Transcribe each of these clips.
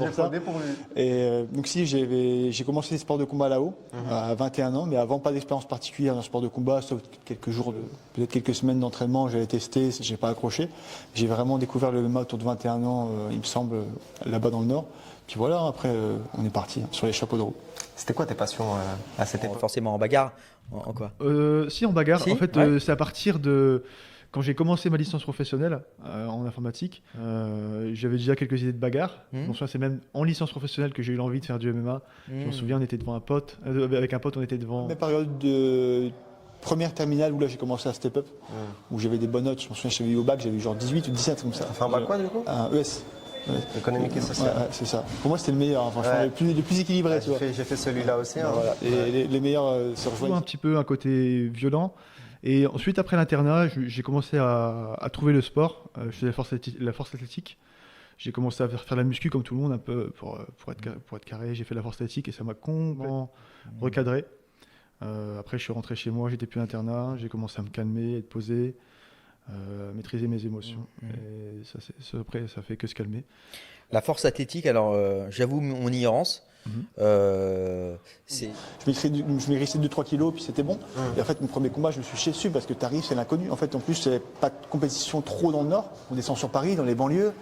pour ça. Et donc si j'ai commencé les sports de combat là-haut à 21 ans, mais avant pas d'expérience particulière dans le sport de combat, sauf quelques jours, peut-être quelques semaines d'entraînement, j'avais testé, j'ai pas accroché. J'ai vraiment découvert le MMA autour de 21 ans, il me semble, là-bas dans le Nord. Puis voilà, après on est parti sur les chapeaux de roue. C'était quoi tes passions à cette époque? Forcément en bagarre, en quoi? Si, en bagarre. Si, en fait, ouais. c'est à partir de quand j'ai commencé ma licence professionnelle en informatique. J'avais déjà quelques idées de bagarre. Je me souviens, c'est même en licence professionnelle que j'ai eu l'envie de faire du MMA. Je me souviens, on était devant un pote, avec un pote, on était devant. Ma période de première terminale où là j'ai commencé à step up, où j'avais des bonnes notes. Je me souviens, j'avais eu au bac, j'avais eu genre 18 ou 17 comme ça. T'as fait un bac quoi du coup? Un ES. Ouais. Économique et social. Ouais, c'est ça. Pour moi, c'était le meilleur, hein, franchement, le plus équilibré. Tu vois. J'ai fait celui-là aussi. Hein. Voilà. Et les meilleurs se rejoignent. Un petit peu un côté violent. Et ensuite, après l'internat, j'ai commencé à trouver le sport. Je faisais la force athlétique. J'ai commencé à faire la muscu comme tout le monde, un peu pour être carré. J'ai fait la force athlétique et ça m'a complètement recadré. Après, je suis rentré chez moi, j'étais plus internat. J'ai commencé à me calmer, être posé. Maîtriser mes émotions. Et après, ça fait que se calmer. La force athlétique, alors j'avoue mon ignorance. Je maigrissais 2-3 kilos, puis c'était bon. Et en fait, mon premier combat, je me suis chié dessus parce que tu arrives, c'est l'inconnu. En fait, en plus, c'est pas de compétition trop dans le Nord. On descend sur Paris, dans les banlieues.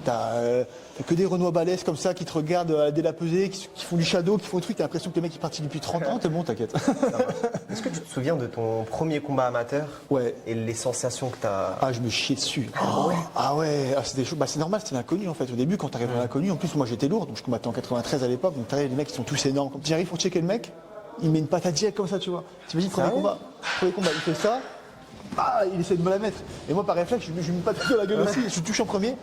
T'as que des Renois balèzes comme ça qui te regardent dès la pesée, qui font du shadow, qui font des trucs. T'as l'impression que les mecs sont partis depuis 30 ans. T'es bon, t'inquiète. Est-ce que tu te souviens de ton premier combat amateur? Ouais. Et les sensations que t'as? Ah, je me chiais dessus. Ah ouais, c'était chaud. Bah, c'est normal, c'était l'inconnu en fait. Au début, quand t'arrives dans l'inconnu, en plus, moi j'étais lourd, donc je combattais en 93 à l'époque. Donc t'arrives, les mecs qui sont tous énormes. Quand j'arrive pour checker le mec, il met une patate direct comme ça, tu vois. T'imagines, premier combat, il fait ça. Ah, il essaie de me la mettre. Et moi, par réflexe, je lui mets pas dans la gueule aussi. Je touche en premier.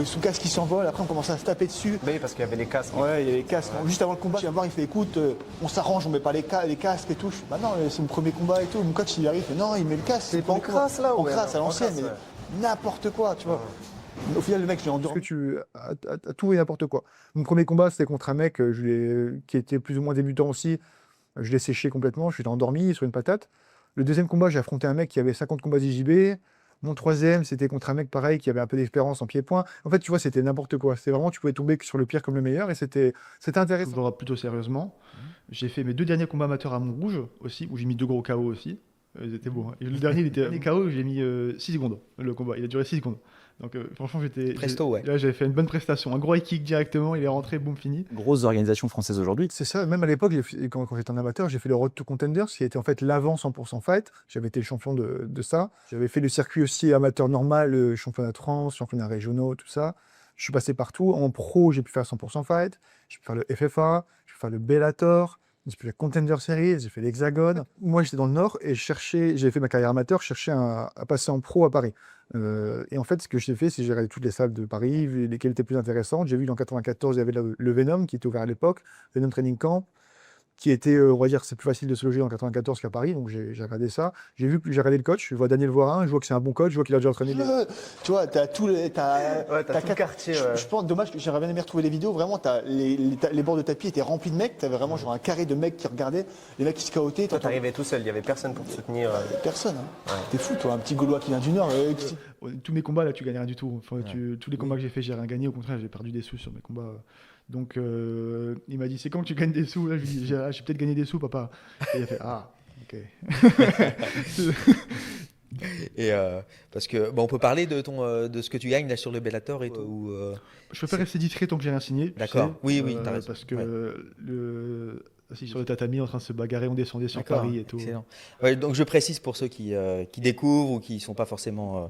Son casque qui s'envole, après on commence à se taper dessus. Oui, parce qu'il y avait les casques. Ouais, il y avait les casques. Ouais. Juste avant le combat, je viens voir, il fait écoute, on s'arrange, on met pas les casques et tout. Bah non, c'est mon premier combat et tout. Mon coach il arrive, il fait non, il met le casque. C'est pas en crasse là, en crasse à l'ancienne, mais n'importe quoi, tu vois. Au final, le mec, je l'ai endormi. Parce que tu as tout et n'importe quoi. Mon premier combat, c'était contre un mec qui était plus ou moins débutant aussi. Je l'ai séché complètement, je l'ai endormi sur une patate. Le deuxième combat, j'ai affronté un mec qui avait 50 combats IJB. Mon troisième, c'était contre un mec pareil qui avait un peu d'expérience en pied-point. En fait, tu vois, c'était n'importe quoi. C'était vraiment, tu pouvais tomber sur le pire comme le meilleur et c'était intéressant. Je le plutôt sérieusement. J'ai fait mes 2 derniers combats amateurs à Montrouge aussi, où j'ai mis 2 gros KO aussi. Ils étaient beaux. Hein. Et le dernier, il était KO, j'ai mis 6 secondes. Le combat, il a duré 6 secondes. Donc franchement, Presto, ouais. Là, j'avais fait une bonne prestation. Un gros high kick directement, il est rentré, boum, fini. Grosse organisation française aujourd'hui. C'est ça, même à l'époque, quand j'étais un amateur, j'ai fait le Road to Contenders, qui était en fait l'avant 100% fight. J'avais été le champion de ça. J'avais fait le circuit aussi amateur normal, championnat de France, championnat régionaux, tout ça. Je suis passé partout. En pro, j'ai pu faire 100% fight. J'ai pu faire le FFA, j'ai pu faire le Bellator. J'ai fait la Contender Series, j'ai fait l'Hexagone. Moi, j'étais dans le Nord et j'ai fait ma carrière amateur, je cherchais à passer en pro à Paris. Et en fait, ce que j'ai fait, c'est que j'ai regardé toutes les salles de Paris, vu lesquelles étaient plus intéressantes. J'ai vu qu'en 94, il y avait le Venom qui était ouvert à l'époque, Venom Training Camp, qui était, on va dire, c'est plus facile de se loger en 94 qu'à Paris, donc j'ai regardé ça. J'ai regardé le coach, je vois Daniel Voirin, je vois que c'est un bon coach, je vois qu'il a déjà entraîné. Tu vois, t'as tout le quartier. Je pense, dommage que j'aurais bien aimé retrouver les vidéos. Vraiment, les bords de tapis étaient remplis de mecs. T'avais vraiment genre un carré de mecs qui regardaient, les mecs qui se cahotaient. Toi, t'arrivais tout seul, il y avait personne pour te soutenir. Personne. Hein. Ouais. T'es fou, toi, un petit Gaulois qui vient du Nord. Tous mes combats, là, tu gagnes rien du tout. Enfin, tous les combats que j'ai fait, j'ai rien gagné. Au contraire, j'ai perdu des sous sur mes combats. Donc, il m'a dit, c'est quand que tu gagnes des sous? Là, je lui ai dit, j'ai peut-être gagné des sous, papa. Et il a fait, ah, ok. Et parce que on peut parler de ce que tu gagnes là sur le Bellator et tout. Je préfère rester discret tant que j'ai rien signé. D'accord. Oui, t'as raison. Parce que assis sur le tatami en train de se bagarrer, on descendait sur Paris et tout. Excellent. Ouais, donc je précise pour ceux qui découvrent ou qui sont pas forcément,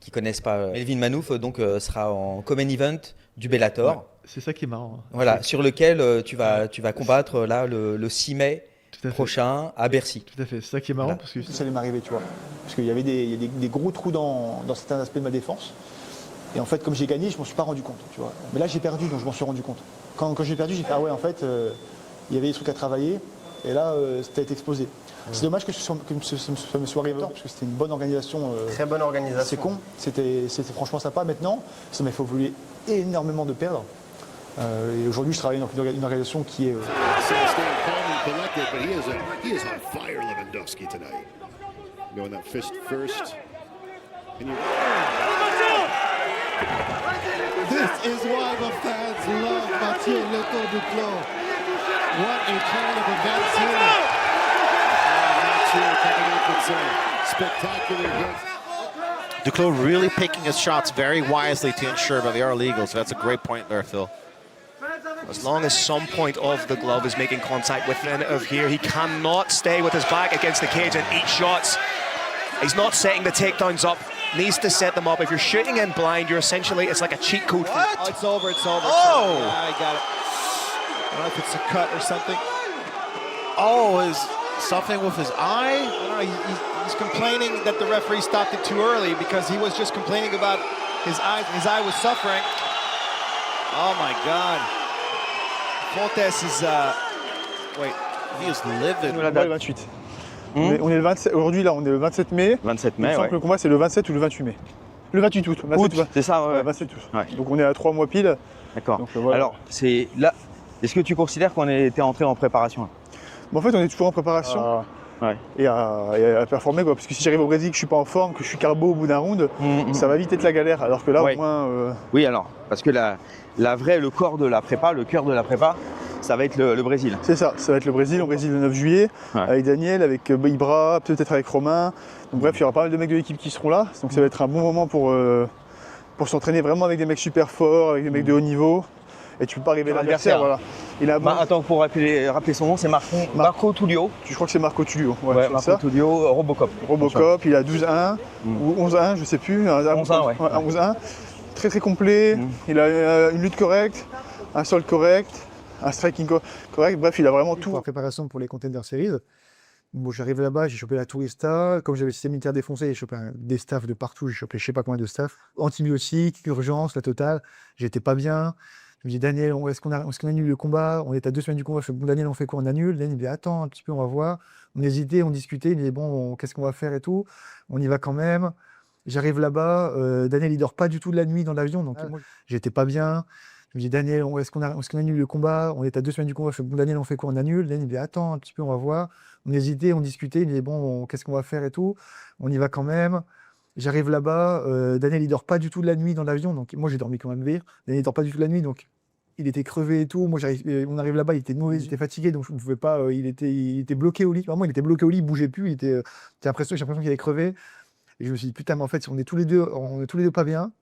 qui connaissent pas Melvin Manouf, donc sera en common event du Bellator. Ouais, c'est ça qui est marrant. Voilà, sur lequel tu vas combattre là le 6 mai prochain à Bercy. Tout à fait, c'est ça qui est marrant. Voilà. Parce que ça allait m'arriver, tu vois. Parce qu'il y avait des gros trous dans certains aspects de ma défense. Et en fait, comme j'ai gagné, je m'en suis pas rendu compte, tu vois. Mais là, j'ai perdu, donc je m'en suis rendu compte. Quand j'ai perdu, j'ai fait, ah ouais, en fait, il y avait des trucs à travailler. Et là, ça a été explosé. C'est dommage que ça me soit arrivé, parce que c'était une bonne organisation. Très bonne organisation. C'est con, c'était franchement sympa. Maintenant, ça m'a fait évoluer énormément de perdre. Et aujourd'hui, je travaille dans une organisation qui est... This is why the fans love Mathieu Leto Duclos. What a turn of events here. Mathieu coming up with some spectacular hits. Duclos really picking his shots very wisely to ensure that they are legal, so that's a great point there, Phil. As long as some point of the glove is making contact within of here, he cannot stay with his back against the cage and eat shots. He's not setting the takedowns up, needs to set them up. If you're shooting in blind, you're essentially, it's like a cheat code. What? Oh, it's over, it's over. Oh! I got it. I don't know if it's a cut or something. Oh, is something with his eye? I don't know, he's complaining that the referee stopped it too early because he was just complaining about his eye. His eye was suffering. Oh my God. Fontes is, wait. He is livid. Le 28. On est le 27, aujourd'hui là, on est le 27 mai. 27 Il me mai, semble ouais. que le combat c'est le 27 ou le 28 mai. Le 28 août. 27 Août, c'est ça, ouais. 27 août. Ouais. Donc on est à 3 mois pile. D'accord. Donc, voilà. Alors, c'est là. Est-ce que tu considères qu'on était entré en préparation là? Bon, en fait, on est toujours en préparation Ouais. et à performer quoi. Parce que si j'arrive au Brésil, que je suis pas en forme, que je suis carbo au bout d'un round, ça va vite être la galère. Alors que là, Ouais. au moins. Oui, alors, parce que le corps de la prépa, le cœur de la prépa, ça va être le Brésil. C'est ça va être le Brésil, le 9 juillet, Ouais. avec Daniel, avec Ibra, peut-être avec Romain. Donc bref, il y aura pas mal de mecs de l'équipe qui seront là. Donc ça va être un bon moment pour s'entraîner vraiment avec des mecs super forts, avec des mecs de haut niveau. Et tu peux pas arriver à l'adversaire, voilà. Il a Attends, pour rappeler son nom, c'est Marco Tullio. Je crois que c'est Marco Tullio. Ouais, Marco Tullio, Robocop. Robocop, il a 12-1 ou 11-1, je sais plus. 11-1, ouais. 11-1. Très très complet. Il a une lutte correcte, un sol correct, un striking correct. Bref, il a vraiment tout. En préparation pour les Contender Series. Bon, j'arrive là-bas, j'ai chopé la Tourista. Comme j'avais le système militaire défoncé, j'ai chopé des staffs de partout. J'ai chopé je sais pas combien de staffs. Antibiotiques, urgence, la totale. J'étais pas bien. Je me dis, Daniel, est-ce qu'on annule le combat? On est à 2 semaines du combat. Je fais, bon, Daniel, on fait quoi? On annule? Daniel, il me dit, attends un petit peu, on va voir. On hésitait, on discutait. Il me dit, bon, qu'est-ce qu'on va faire et tout? On y va quand même. J'arrive là-bas. Daniel, il dort pas du tout de la nuit dans l'avion. Donc, moi, j'étais pas bien. Je me dis, Daniel, est-ce qu'on annule le combat? On est à 2 semaines du combat. Je fais, bon, Daniel, on fait quoi? On annule? Daniel, il me dit, attends un petit peu, on va voir. On hésitait, on discutait. Il me dit, bon, qu'est-ce qu'on va faire et tout? On y va quand même. J'arrive là-bas. Daniel, il dort pas du tout de la nuit dans l'avion. Donc, moi, j'ai dormi comme un bébé. Daniel, il dort pas du tout de la nuit. Donc, il était crevé et tout. Moi, on arrive là-bas, il était mauvais, il était fatigué, donc je ne pouvais pas. Il était bloqué au lit. Vraiment, il était bloqué au lit, il bougeait plus. J'ai l'impression qu'il allait crever. Et je me suis dit, putain, mais en fait, si on est tous les deux pas bien.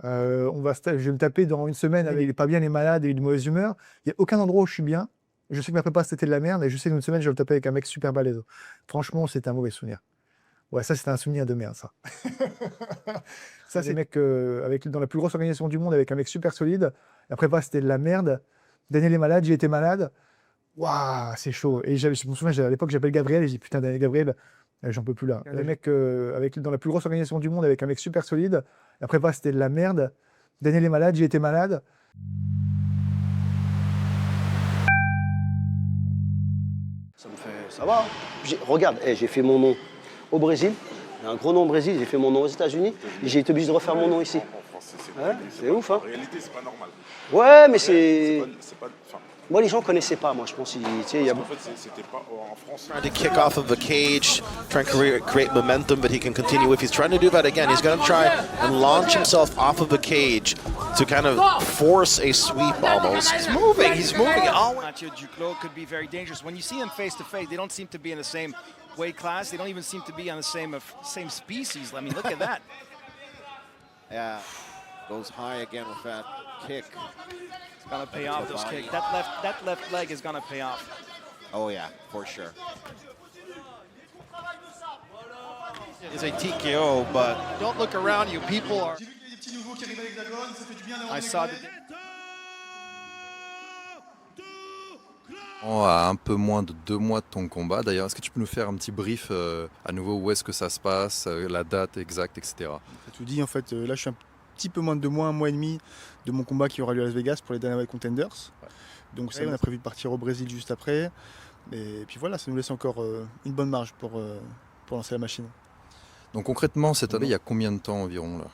Je vais me taper dans une semaine avec il est pas bien, il est malade et il est de mauvaise humeur. Il n'y a aucun endroit où je suis bien. Je sais que ma prépa c'était de la merde et je sais qu'une semaine je vais me taper avec un mec super balèze. Franchement, c'était un mauvais souvenir. Ouais, ça c'était un souvenir de merde, ça. Ça, c'est le mec dans la plus grosse organisation du monde avec un mec super solide. La prépa c'était de la merde. Daniel est malade, j'ai été malade. Waouh, c'est chaud. Et je me souviens, à l'époque, j'appelle Gabriel et je dis putain, Daniel, Gabriel, j'en peux plus là. Le mec dans la plus grosse organisation du monde avec un mec super solide. La prépa c'était de la merde. Daniel est malade, j'ai été malade. Ça va. Regarde, j'ai fait mon nom au Brésil. Il y a un gros nom au Brésil. J'ai fait mon nom aux États-Unis. Et j'ai été obligé de refaire mon nom ici. Ouais, c'est ouf, hein. En réalité, c'est pas normal. Ouais, mais c'est. Moi, les gens connaissaient pas. Moi, je pense qu'il y a. En fait, c'était pas en France. Trying to kick off of the cage, trying to create momentum, but he can continue. If he's trying to do that again, he's going to try and launch himself off of the cage to kind of force a sweep almost. He's moving. Mathieu Duclos could be very dangerous. When you see them face to face, they don't seem to be in the same weight class. They don't even seem to be on the same species. I mean, look at that. Yeah, goes high again with that kick. It's gonna pay off this kick. That left leg is gonna pay off. Oh yeah, for sure. It's a TKO, but don't look around you. People are. I saw the. À un peu moins de 2 mois de ton combat. D'ailleurs, est-ce que tu peux nous faire un petit brief à nouveau, où est-ce que ça se passe, la date exacte, etc. C'est tout dit, en fait, là je suis un petit peu moins de 2 mois, 1 mois et demi de mon combat qui aura lieu à Las Vegas pour les Dana White Contenders. Ouais. Donc ça, on a prévu de partir au Brésil juste après. Et puis voilà, ça nous laisse encore une bonne marge pour lancer la machine. Donc concrètement, cette année, il y a combien de temps environ là?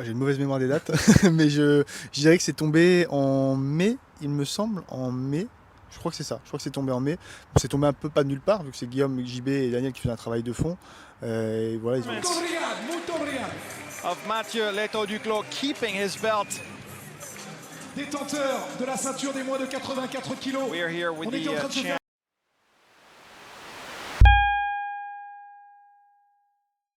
J'ai une mauvaise mémoire des dates, mais je dirais que c'est tombé en mai, il me semble, en mai. Je crois que c'est ça, je crois que c'est tombé en mai. C'est tombé un peu pas de nulle part, vu que c'est Guillaume, JB et Daniel qui font un travail de fond. Et voilà, ils ont... Of Mathieu Leto Duclos keeping his belt. détenteur de la ceinture des moins de 84 kilos. We are here with On était en train the de se faire